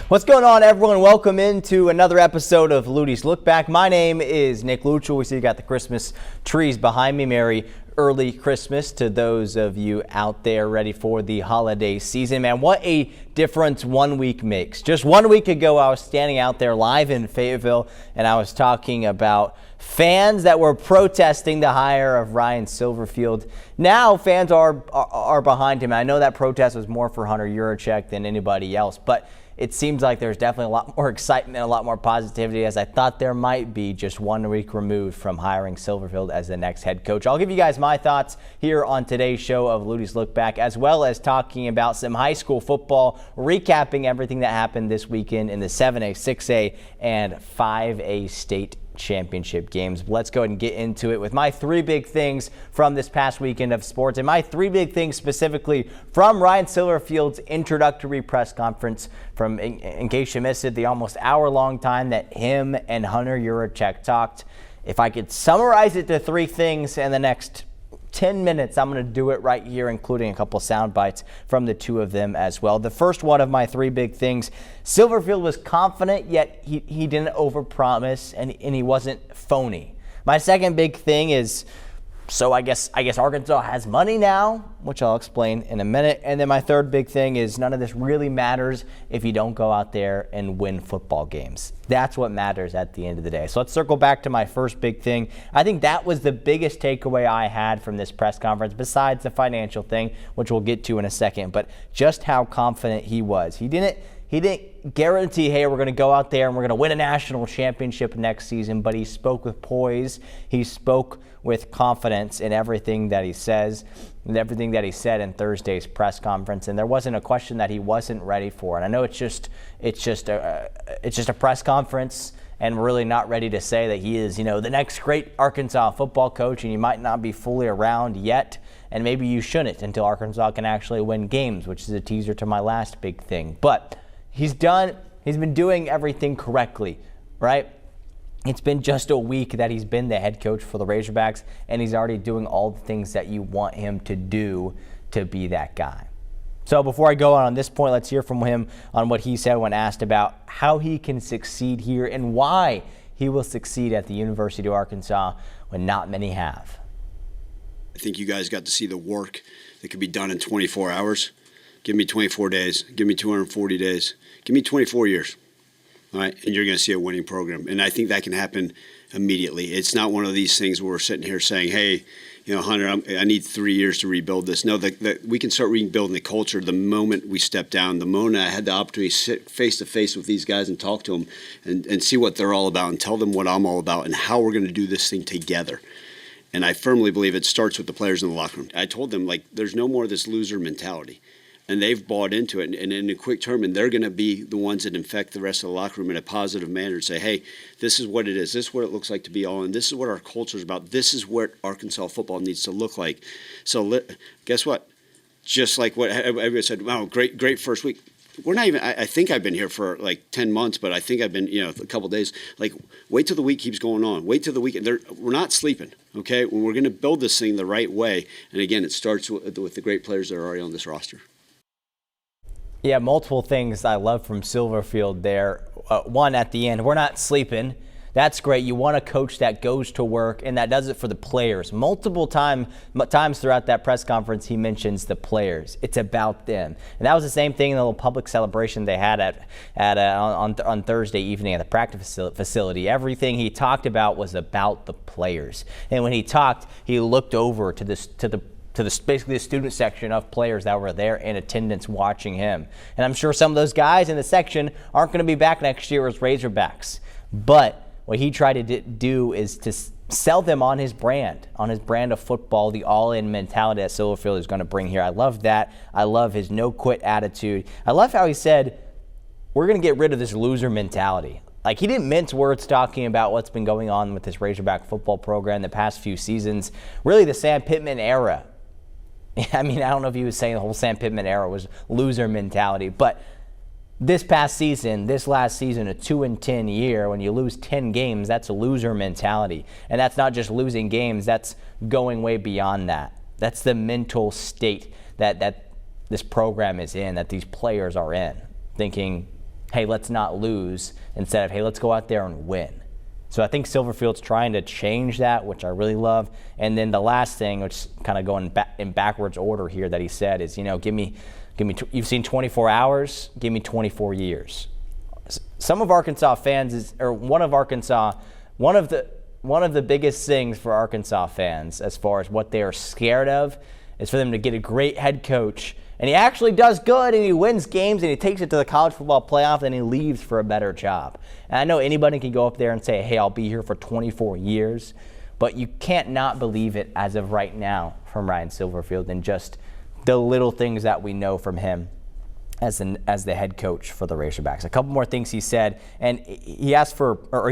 What's going on, everyone? Welcome into another episode of Luttie's Lookback. My name is Nick Luttrell. We see you got the Christmas trees behind me. Merry early Christmas to those of you out there ready for the holiday season. Man, what a difference 1 week makes. Just 1 week ago, I was standing out there live in Fayetteville, and I was talking about fans that were protesting the hire of Ryan Silverfield. Now fans are behind him. I know that protest was more for Hunter Yurachek than anybody else, but it seems like there's definitely a lot more excitement, a lot more positivity, as I thought there might be just 1 week removed from hiring Silverfield as the next head coach. I'll give you guys my thoughts here on today's show of Luttie's Look Back, as well as talking about some high school football, recapping everything that happened this weekend in the 7A, 6A, and 5A state championship games. Let's go ahead and get into it with my three big things from this past weekend of sports, and my three big things specifically from Ryan Silverfield's introductory press conference. From, in case you missed it, the almost hour-long time that him and Hunter Yurachek talked. If I could summarize it to three things in the next 10 minutes, I'm going to do it right here, including a couple sound bites from the two of them as well. The first one of my three big things, Silverfield was confident, yet he didn't overpromise, and he wasn't phony. My second big thing is, so I guess Arkansas has money now, which I'll explain in a minute. And then my third big thing is, none of this really matters if you don't go out there and win football games. That's what matters at the end of the day. So let's circle back to my first big thing. I think that was the biggest takeaway I had from this press conference, besides the financial thing, which we'll get to in a second, but just how confident he was. He didn't guarantee, hey, we're going to go out there and we're going to win a national championship next season, but he spoke with poise. He spoke with confidence in everything that he says, and everything that he said in Thursday's press conference. And there wasn't a question that he wasn't ready for. And I know it's just a press conference, and we're really not ready to say that he is, the next great Arkansas football coach, and you might not be fully around yet. And maybe you shouldn't until Arkansas can actually win games, which is a teaser to my last big thing. But he's been doing everything correctly, right? It's been just a week that he's been the head coach for the Razorbacks, and he's already doing all the things that you want him to do to be that guy. So before I go on this point, let's hear from him on what he said when asked about how he can succeed here and why he will succeed at the University of Arkansas when not many have. I think you guys got to see the work that could be done in 24 hours. Give me 24 days. Give me 240 days. Give me 24 years. All right, and you're going to see a winning program. And I think that can happen immediately. It's not one of these things where we're sitting here saying, hey, Hunter, I need 3 years to rebuild this. No, we can start rebuilding the culture the moment we step down. The moment I had the opportunity to sit face-to-face with these guys and talk to them and see what they're all about and tell them what I'm all about and how we're going to do this thing together. And I firmly believe it starts with the players in the locker room. I told them, there's no more of this loser mentality. And they've bought into it, and in a quick term, and they're going to be the ones that infect the rest of the locker room in a positive manner and say, hey, this is what it is. This is what it looks like to be all in. This is what our culture is about. This is what Arkansas football needs to look like. So guess what? Just like what everybody said, wow, great first week. We're not even, I think I've been here for 10 months, but I think I've been, a couple of days. Wait till the week keeps going on. Wait till the weekend. We're not sleeping, okay? We're going to build this thing the right way. And again, it starts with the great players that are already on this roster. Yeah, multiple things I love from Silverfield there. One, at the end, we're not sleeping. That's great. You want a coach that goes to work and that does it for the players. Multiple times throughout that press conference, he mentions the players. It's about them. And that was the same thing in the little public celebration they had on Thursday evening at the practice facility. Everything he talked about was about the players. And when he talked, he looked over to basically the student section of players that were there in attendance watching him. And I'm sure some of those guys in the section aren't going to be back next year as Razorbacks. But what he tried to do is to sell them on his brand of football, the all-in mentality that Silverfield is going to bring here. I love that. I love his no-quit attitude. I love how he said, we're going to get rid of this loser mentality. He didn't mince words talking about what's been going on with this Razorback football program the past few seasons. Really the Sam Pittman era. I don't know if he was saying the whole Sam Pittman era was loser mentality, but this last season, a 2-10 year, when you lose 10 games, that's a loser mentality. And that's not just losing games, that's going way beyond that. That's the mental state that this program is in, that these players are in, thinking hey, let's not lose, instead of, hey, let's go out there and win. So I think Silverfield's trying to change that, which I really love. And then the last thing, which is kind of going back in backwards order here, that he said is, you've seen 24 hours, give me 24 years. Some of Arkansas fans one of the biggest things for Arkansas fans, as far as what they are scared of, is for them to get a great head coach. And he actually does good, and he wins games, and he takes it to the college football playoff, and he leaves for a better job. And I know anybody can go up there and say, hey, I'll be here for 24 years, but you can't not believe it as of right now from Ryan Silverfield, and just the little things that we know from him as the head coach for the Razorbacks. A couple more things he said, and he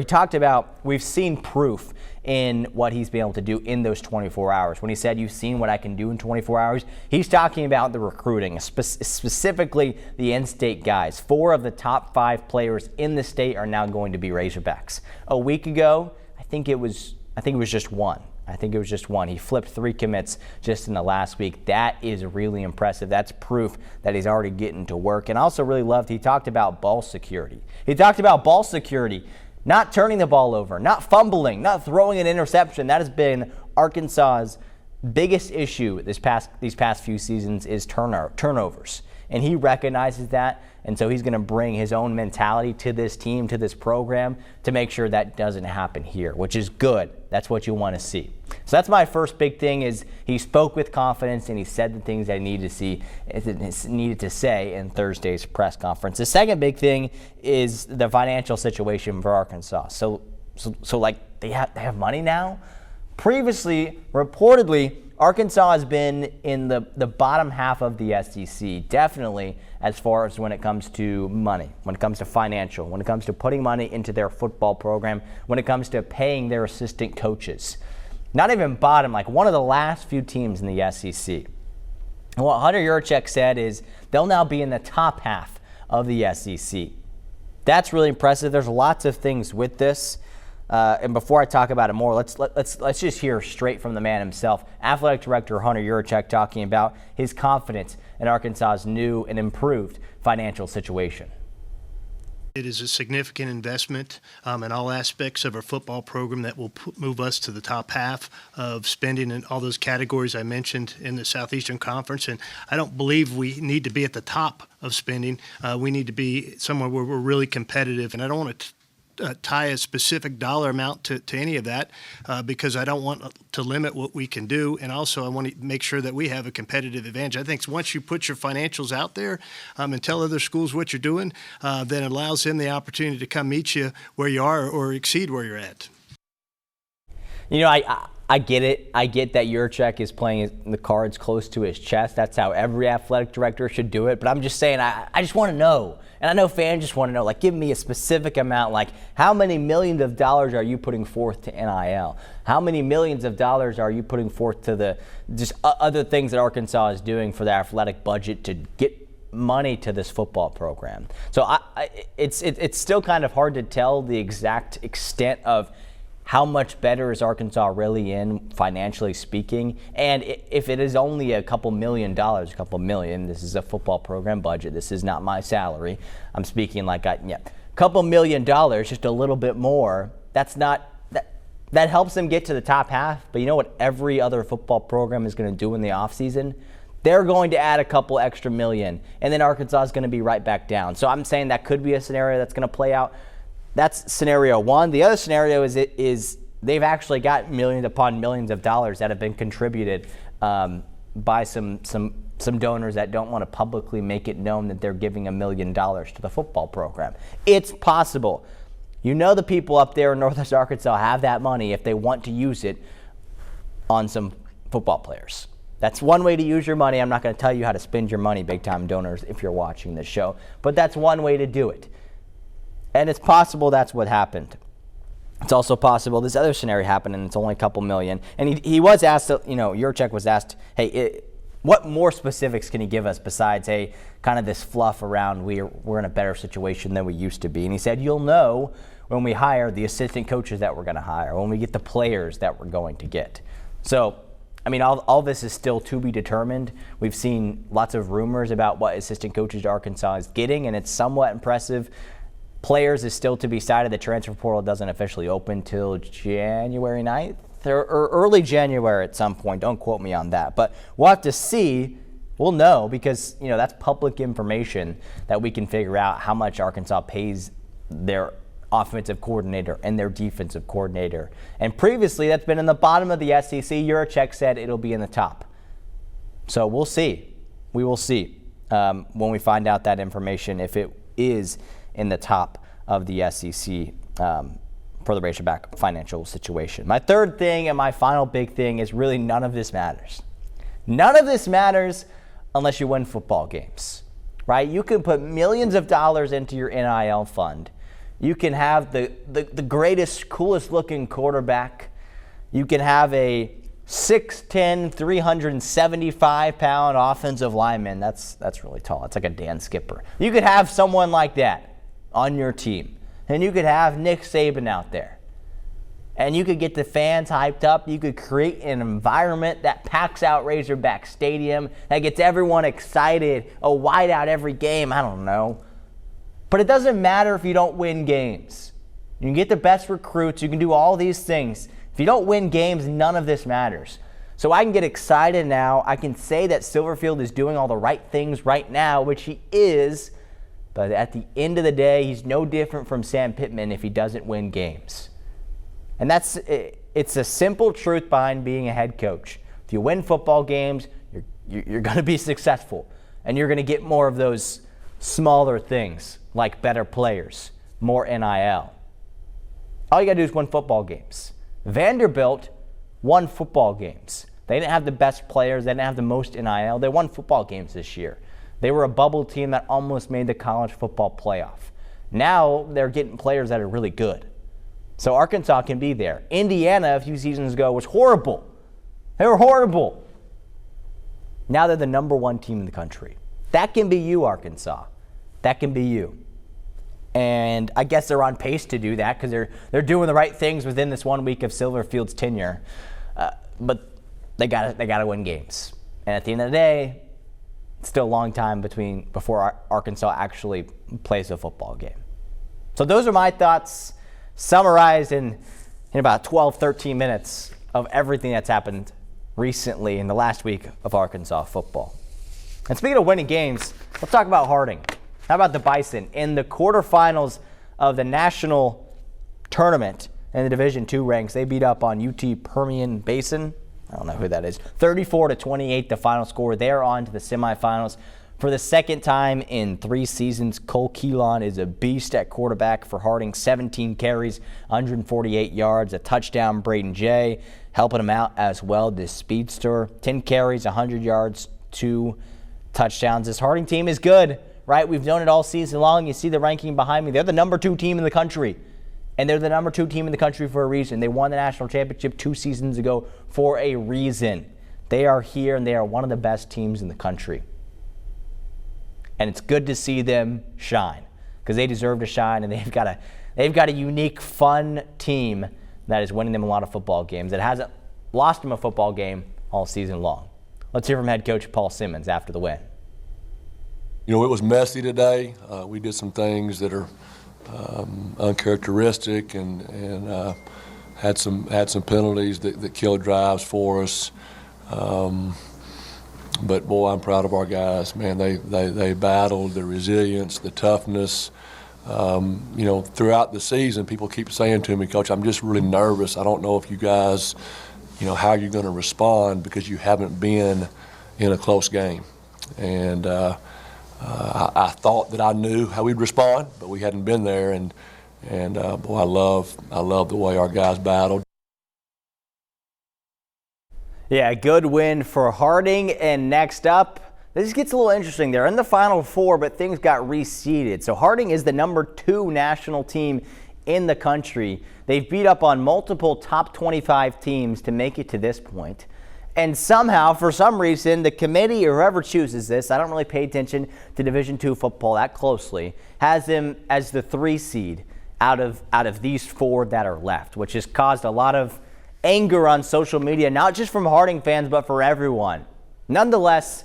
talked about, we've seen proof in what he's been able to do in those 24 hours. When he said, you've seen what I can do in 24 hours, he's talking about the recruiting, specifically the in-state guys. 4 of the top 5 players in the state are now going to be Razorbacks. A week ago, I think it was just one. He flipped 3 commits just in the last week. That is really impressive. That's proof that he's already getting to work. And I also really loved, he talked about ball security. Not turning the ball over, not fumbling, not throwing an interception. That has been Arkansas's biggest issue these past few seasons, is turnovers. And he recognizes that, and so he's going to bring his own mentality to this team, to this program, to make sure that doesn't happen here, which is good. That's what you want to see. So that's my first big thing, is he spoke with confidence, and he said the things that he needed to say in Thursday's press conference. The second big thing is the financial situation for Arkansas. So like they have money now. Previously, reportedly, Arkansas has been in the bottom half of the SEC, definitely as far as when it comes to money, when it comes to financial, when it comes to putting money into their football program, when it comes to paying their assistant coaches. Not even bottom, like one of the last few teams in the SEC. And what Hunter Yurachek said is they'll now be in the top half of the SEC. That's really impressive. There's lots of things with this. And before I talk about it more, let's just hear straight from the man himself, Athletic Director Hunter Yurachek, talking about his confidence in Arkansas's new and improved financial situation. It is a significant investment in all aspects of our football program that will move us to the top half of spending in all those categories I mentioned in the Southeastern Conference. And I don't believe we need to be at the top of spending. We need to be somewhere where we're really competitive. And I don't want to tie a specific dollar amount to any of that because I don't want to limit what we can do. And also I want to make sure that we have a competitive advantage. I think once you put your financials out there and tell other schools what you're doing, then it allows them the opportunity to come meet you where you are or exceed where you're at. You know, I get it. I get that Yurachek is playing the cards close to his chest. That's how every athletic director should do it. But I'm just saying, I just want to know. And I know fans just want to know, like, give me a specific amount. Like, how many millions of dollars are you putting forth to NIL? How many millions of dollars are you putting forth to the just other things that Arkansas is doing for the athletic budget to get money to this football program? So it's still kind of hard to tell the exact extent of how much better is Arkansas really in, financially speaking? And if it is only a couple $1 million, this is a football program budget. This is not my salary. I'm speaking like a couple $1 million, just a little bit more. That helps them get to the top half. But you know what every other football program is going to do in the offseason? They're going to add a couple extra million, and then Arkansas is going to be right back down. So I'm saying that could be a scenario that's going to play out. That's scenario one. The other scenario is they've actually got millions upon millions of dollars that have been contributed by some donors that don't want to publicly make it known that they're giving $1 million to the football program. It's possible. You know, the people up there in Northwest Arkansas have that money if they want to use it on some football players. That's one way to use your money. I'm not going to tell you how to spend your money, big-time donors, if you're watching this show, but that's one way to do it. And it's possible that's what happened. It's also possible this other scenario happened and it's only a couple million. And he was asked, Yurachek was asked, hey, what more specifics can he give us besides, hey, kind of this fluff around we're in a better situation than we used to be? And he said, you'll know when we hire the assistant coaches that we're going to hire, when we get the players that we're going to get. So I mean, all this is still to be determined. We've seen lots of rumors about what assistant coaches Arkansas is getting, and it's somewhat impressive. Players is still to be decided. The transfer portal doesn't officially open till January 9th or early January at some point. Don't quote me on that. But we'll have to see. We'll know because, that's public information that we can figure out how much Arkansas pays their offensive coordinator and their defensive coordinator. And previously, that's been in the bottom of the SEC. Yurachek said it'll be in the top. So we'll see. We will see when we find out that information, if it is in the top of the SEC for the Razorback financial situation. My third thing and my final big thing is really none of this matters. None of this matters unless you win football games, right? You can put millions of dollars into your NIL fund. You can have the greatest, coolest looking quarterback. You can have a 6'10", 375-pound offensive lineman. That's really tall. It's like a Dan Skipper. You could have someone like that on your team. And you could have Nick Saban out there. And you could get the fans hyped up. You could create an environment that packs out Razorback Stadium, that gets everyone excited, a whiteout every game. I don't know. But it doesn't matter if you don't win games. You can get the best recruits. You can do all these things. If you don't win games, none of this matters. So I can get excited now. I can say that Silverfield is doing all the right things right now, which he is. But at the end of the day, he's no different from Sam Pittman if he doesn't win games. And it's a simple truth behind being a head coach. If you win football games, you're going to be successful. And you're going to get more of those smaller things like better players, more NIL. All you got to do is win football games. Vanderbilt won football games. They didn't have the best players. They didn't have the most NIL. They won football games this year. They were a bubble team that almost made the college football playoff. Now they're getting players that are really good. So Arkansas can be there. Indiana, a few seasons ago, was horrible. They were horrible. Now they're the number one team in the country. That can be you, Arkansas. That can be you. And I guess they're on pace to do that because they're doing the right things within this 1 week of Silverfield's tenure. But they gotta win games. And at the end of the day, it's still a long time before Arkansas actually plays a football game. So those are my thoughts, summarized in about 12, 13 minutes of everything that's happened recently in the last week of Arkansas football. And speaking of winning games, let's talk about Harding. How about the Bison? In the quarterfinals of the national tournament in the Division II ranks, they beat up on UT Permian Basin. I don't know who that is. 34-28, the final score. They're on to the semifinals. For the second time in 3 seasons, Cole Keelan is a beast at quarterback for Harding. 17 carries, 148 yards, a touchdown. Braden Jay helping him out as well, this speedster. 10 carries, 100 yards, 2 touchdowns. This Harding team is good, right? We've known it all season long. You see the ranking behind me. They're the number 2 team in the country. And they're the number 2 team in the country for a reason. They won the national championship 2 seasons ago for a reason. They are here, and they are one of the best teams in the country. And it's good to see them shine because they deserve to shine, and they've got a unique, fun team that is winning them a lot of football games. That hasn't lost them a football game all season long. Let's hear from head coach Paul Simmons after the win. It was messy today. We did some things that are uncharacteristic and had some penalties that killed drives for us. But boy, I'm proud of our guys. Man, they battled, the resilience, the toughness. Throughout the season, people keep saying to me, Coach, I'm just really nervous. I don't know if you guys, how you're going to respond because you haven't been in a close game. And I thought that I knew how we'd respond, but we hadn't been there. And boy, I love the way our guys battled. Yeah, good win for Harding. And next up, this gets a little interesting. They're in the Final Four, but things got reseeded. So Harding is the number 2 national team in the country. They've beat up on multiple top 25 teams to make it to this point. And somehow, for some reason, the committee, or whoever chooses this, I don't really pay attention to Division II football that closely, has them as the 3 seed out of these 4 that are left, which has caused a lot of anger on social media, not just from Harding fans, but for everyone. Nonetheless,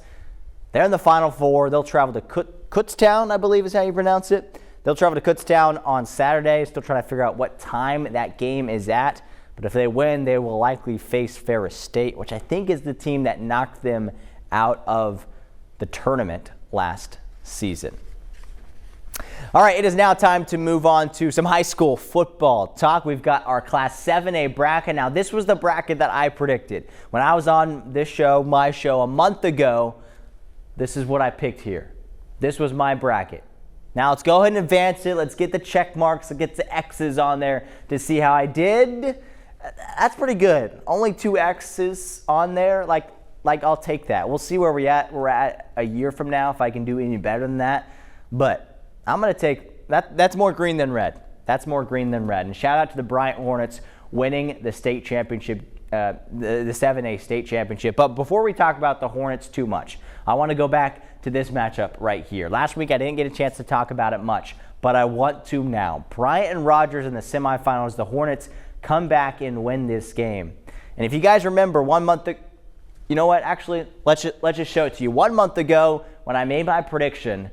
they're in the Final Four. They'll travel to Kutztown, I believe is how you pronounce it. They'll travel to Kutztown on Saturday. Still trying to figure out what time that game is at. But if they win, they will likely face Ferris State, which I think is the team that knocked them out of the tournament last season. All right, it is now time to move on to some high school football talk. We've got our Class 7A bracket. Now, this was the bracket that I predicted. When I was on this show, my show, a month ago, this is what I picked here. This was my bracket. Now, let's go ahead and advance it. Let's get the check marks. Let's get the X's on there to see how I did. That's pretty good. Only 2 X's on there. Like I'll take that. We'll see where we're at a year from now if I can do any better than that. But I'm going to take that. That's more green than red. That's more green than red. And shout out to the Bryant Hornets winning the state championship, the 7A state championship. But before we talk about the Hornets too much, I want to go back to this matchup right here. Last week I didn't get a chance to talk about it much, but I want to now. Bryant and Rogers in the semifinals. The Hornets come back and win this game. And if you guys remember 1 month ago, you know what? Actually, let's just show it to you. 1 month ago when I made my prediction,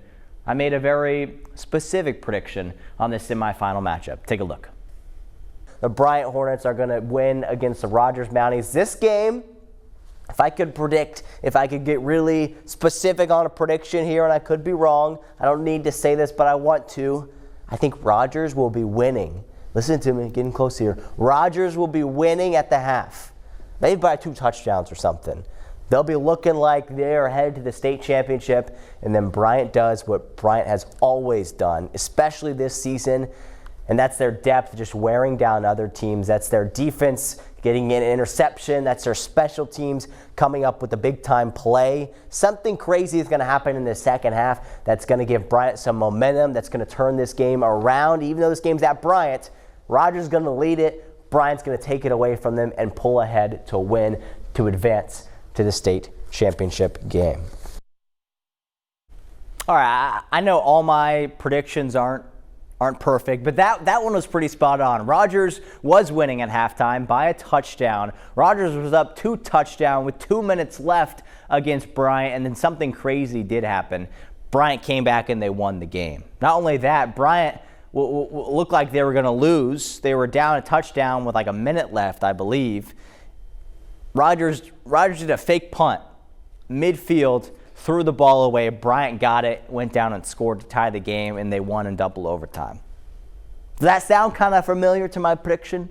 I made a very specific prediction on this semifinal matchup. Take a look. The Bryant Hornets are going to win against the Rogers Mounties. This game, if I could predict, if I could get really specific on a prediction here, and I could be wrong, I don't need to say this, but I want to. I think Rogers will be winning. Listen to me, getting close here. Rogers will be winning at the half. Maybe by 2 touchdowns or something. They'll be looking like they're headed to the state championship, and then Bryant does what Bryant has always done, especially this season, and that's their depth just wearing down other teams. That's their defense getting an interception. That's their special teams coming up with a big-time play. Something crazy is going to happen in the second half that's going to give Bryant some momentum, that's going to turn this game around. Even though this game's at Bryant, Rogers is going to lead it. Bryant's going to take it away from them and pull ahead to win, to advance to the state championship game. All right, I know all my predictions aren't perfect, but that one was pretty spot on. Rogers was winning at halftime by a touchdown. Rogers was up 2 touchdowns with 2 minutes left against Bryant, and then something crazy did happen. Bryant came back and they won the game. Not only that, Bryant looked like they were going to lose. They were down a touchdown with like a minute left, I believe. Rogers did a fake punt, midfield, threw the ball away. Bryant got it, went down and scored to tie the game, and they won in double overtime. Does that sound kind of familiar to my prediction?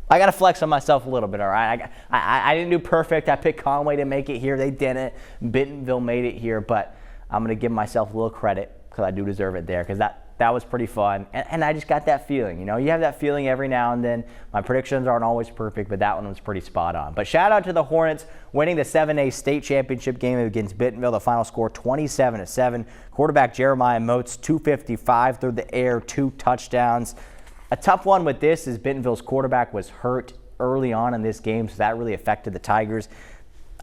I got to flex on myself a little bit, all right? I didn't do perfect. I picked Conway to make it here. They didn't. Bentonville made it here, but I'm going to give myself a little credit because I do deserve it there because that was pretty fun. And I just got that feeling. You know, you have that feeling every now and then. My predictions aren't always perfect, but that one was pretty spot on. But shout out to the Hornets winning the 7A state championship game against Bentonville. The final score 27-7. Quarterback Jeremiah Moats, 255 through the air, 2 touchdowns. A tough one with this is Bentonville's quarterback was hurt early on in this game, so that really affected the Tigers.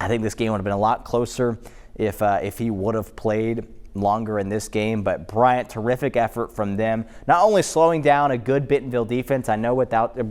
I think this game would have been a lot closer if he would have played longer in this game, but Bryant, terrific effort from them. Not only slowing down a good Bentonville defense, a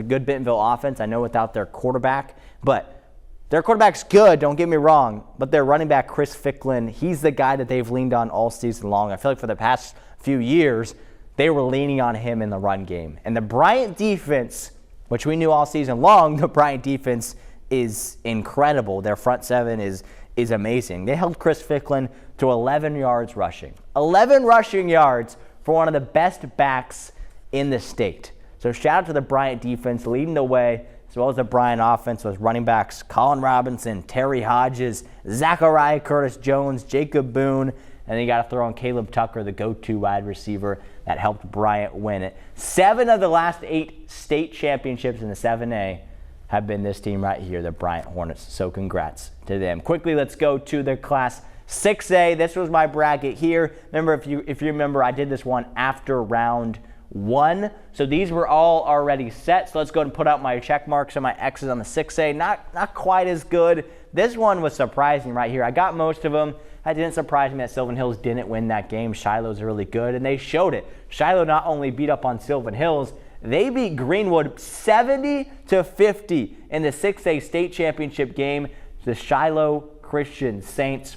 good Bentonville offense, I know without their quarterback, but their quarterback's good, don't get me wrong, but their running back, Chris Ficklin, he's the guy that they've leaned on all season long. I feel like for the past few years, they were leaning on him in the run game. And the Bryant defense, which we knew all season long, the Bryant defense is incredible. Their front seven is amazing. They held Chris Ficklin to 11 yards rushing. 11 rushing yards for one of the best backs in the state. So shout out to the Bryant defense leading the way, as well as the Bryant offense with running backs Colin Robinson, Terry Hodges, Zachariah Curtis-Jones, Jacob Boone, and then you got to throw in Caleb Tucker, the go-to wide receiver that helped Bryant win it. 7 of the last 8 state championships in the 7A have been this team right here, the Bryant Hornets. So congrats to them. Quickly, let's go to the Class 6A. This was my bracket here. Remember, if you remember, I did this one after round 1. So these were all already set. So let's go and put out my check marks and my X's on the 6A. Not quite as good. This one was surprising right here. I got most of them. That didn't surprise me that Sylvan Hills didn't win that game. Shiloh's really good, and they showed it. Shiloh not only beat up on Sylvan Hills, They beat Greenwood 70-50 in the 6A state championship game. The Shiloh Christian Saints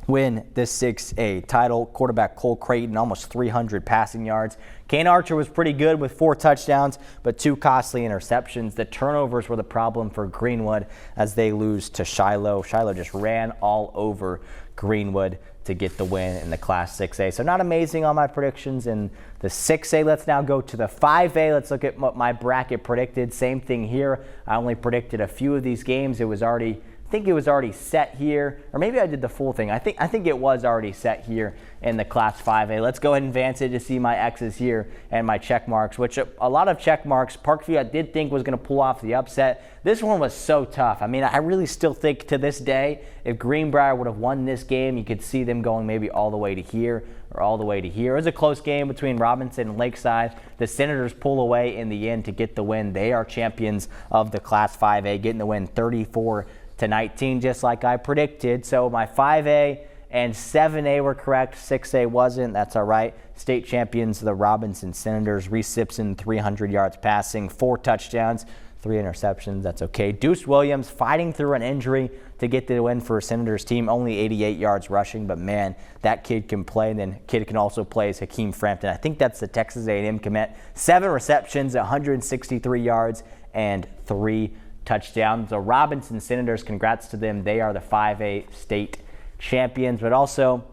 win the 6A title. Quarterback Cole Creighton, almost 300 passing yards. Kane Archer was pretty good with 4 touchdowns, but 2 costly interceptions. The turnovers were the problem for Greenwood as they lose to Shiloh. Shiloh just ran all over Greenwood to get the win in the Class 6A. So not amazing on my predictions in the 6A. Let's now go to the 5A. Let's look at what my bracket predicted. Same thing here. I only predicted a few of these games. I think it was already set here, or maybe I did the full thing. I think it was already set here in the Class 5A. Let's go ahead and advance it to see my X's here and my check marks, which a lot of check marks. Parkview I did think was going to pull off the upset. This one was so tough. I mean, I really still think to this day, if Greenbrier would have won this game, you could see them going maybe all the way to here or all the way to here. It was a close game between Robinson and Lakeside. The Senators pull away in the end to get the win. They are champions of the Class 5A, getting the win 34-19, just like I predicted. So my 5A and 7A were correct. 6A wasn't. That's all right. State champions, the Robinson Senators. Reese Simpson, 300 yards passing, 4 touchdowns, 3 interceptions. That's okay. Deuce Williams fighting through an injury to get the win for a Senators team. Only 88 yards rushing, but man, that kid can play. And then kid can also play as Hakeem Frampton. I think that's the Texas A&M commit. 7 receptions, 163 yards, and 3 touchdowns. The Robinson Senators, congrats to them. They are the 5A state champions, but also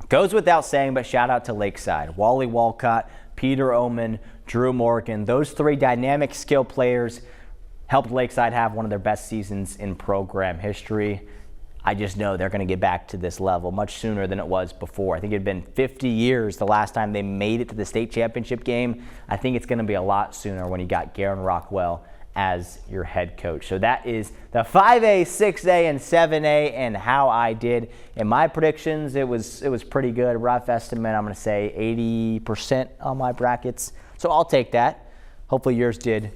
goes without saying, but shout out to Lakeside. Wally Walcott, Peter Oman, Drew Morgan. Those 3 dynamic skill players helped Lakeside have one of their best seasons in program history. I just know they're going to get back to this level much sooner than it was before. I think it had been 50 years the last time they made it to the state championship game. I think it's going to be a lot sooner when you got Garen Rockwell as your head coach. So that is the 5A, 6A, and 7A and how I did. In my predictions, it was pretty good. Rough estimate, I'm going to say 80% on my brackets. So I'll take that. Hopefully yours did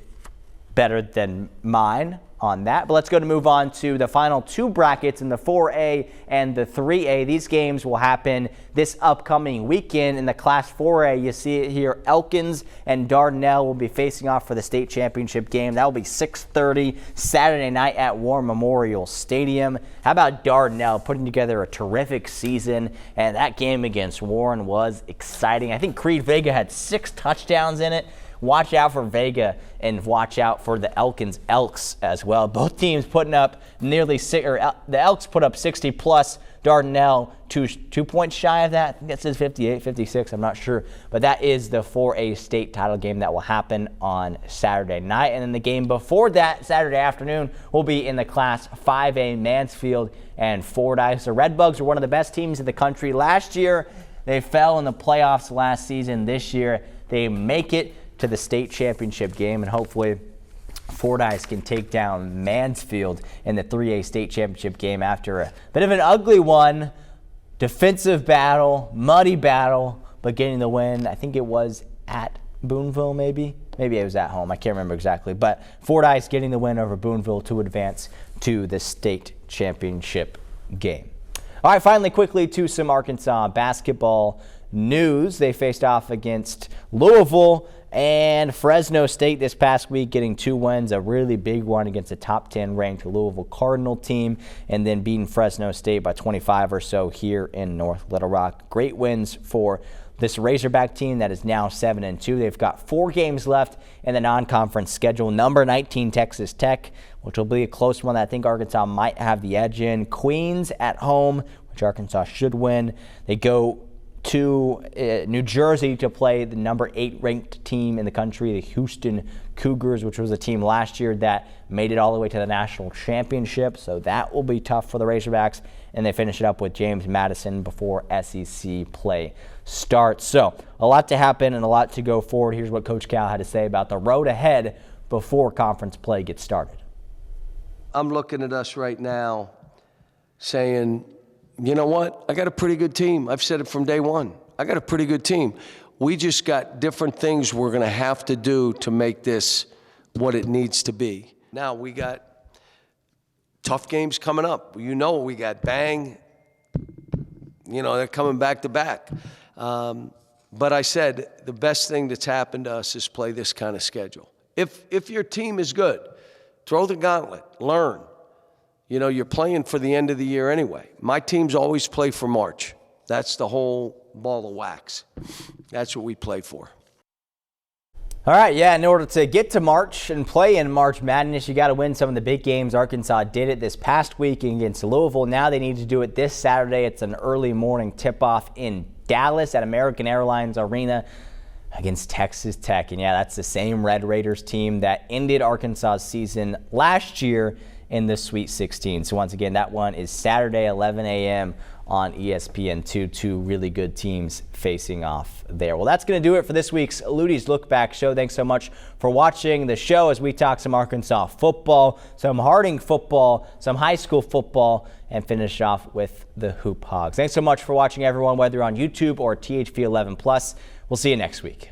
better than mine on that. But let's go to move on to the final 2 brackets in the 4A and the 3A. These games will happen this upcoming weekend. In the Class 4A, you see it here, Elkins and Dardanelle will be facing off for the state championship game. That will be 6:30 Saturday night at War Memorial Stadium. How about Dardanelle putting together a terrific season? And that game against Warren was exciting. I think Creed Vega had 6 touchdowns in it. Watch out for Vega and watch out for the Elkins Elks as well. Both teams putting up nearly the Elks put up 60 plus. Dardanelle 2 points shy of that. I think that says 58, 56. I'm not sure. But that is the 4A state title game that will happen on Saturday night. And then the game before that, Saturday afternoon, will be in the Class 5A, Mansfield and Fordyce. The Redbugs are one of the best teams in the country. Last year, they fell in the playoffs last season. This year, they make it to the state championship game, and hopefully Fordyce can take down Mansfield in the 3A state championship game after a bit of an ugly one. Defensive battle, muddy battle, but getting the win. I think it was at Boonville, maybe it was at home. I can't remember exactly, but Fordyce getting the win over Boonville to advance to the state championship game. All right, finally, quickly to some Arkansas basketball news. They faced off against Louisville and Fresno State this past week, getting 2 wins, a really big one against a top 10 ranked Louisville Cardinal team, and then beating Fresno State by 25 or so here in North Little Rock. Great wins for this Razorback team that is now 7-2. They've got 4 games left in the non-conference schedule. Number 19, Texas Tech, which will be a close one that I think Arkansas might have the edge in. Queens at home, which Arkansas should win. They go to New Jersey to play the number 8 ranked team in the country, the Houston Cougars, which was a team last year that made it all the way to the national championship. So that will be tough for the Razorbacks. And they finish it up with James Madison before SEC play starts. So a lot to happen and a lot to go forward. Here's what Coach Cal had to say about the road ahead before conference play gets started. I'm looking at us right now saying, you know what? I got a pretty good team. I've said it from day one. I got a pretty good team. We just got different things we're going to have to do to make this what it needs to be. Now, we got tough games coming up. You know, we got Bang. You know, they're coming back to back. But I said the best thing that's happened to us is play this kind of schedule. If your team is good, throw the gauntlet, learn. You know, you're playing for the end of the year anyway. My teams always play for March. That's the whole ball of wax. That's what we play for. All right, yeah, in order to get to March and play in March Madness, you got to win some of the big games. Arkansas did it this past week against Louisville. Now they need to do it this Saturday. It's an early morning tip-off in Dallas at American Airlines Arena against Texas Tech. And yeah, that's the same Red Raiders team that ended Arkansas's season last year in the Sweet 16. So once again, that one is Saturday, 11 a.m. on ESPN2. Two really good teams facing off there. Well, that's going to do it for this week's Luttie's Look Back show. Thanks so much for watching the show as we talk some Arkansas football, some Harding football, some high school football, and finish off with the Hoop Hogs. Thanks so much for watching, everyone, whether on YouTube or THV11+. We'll see you next week.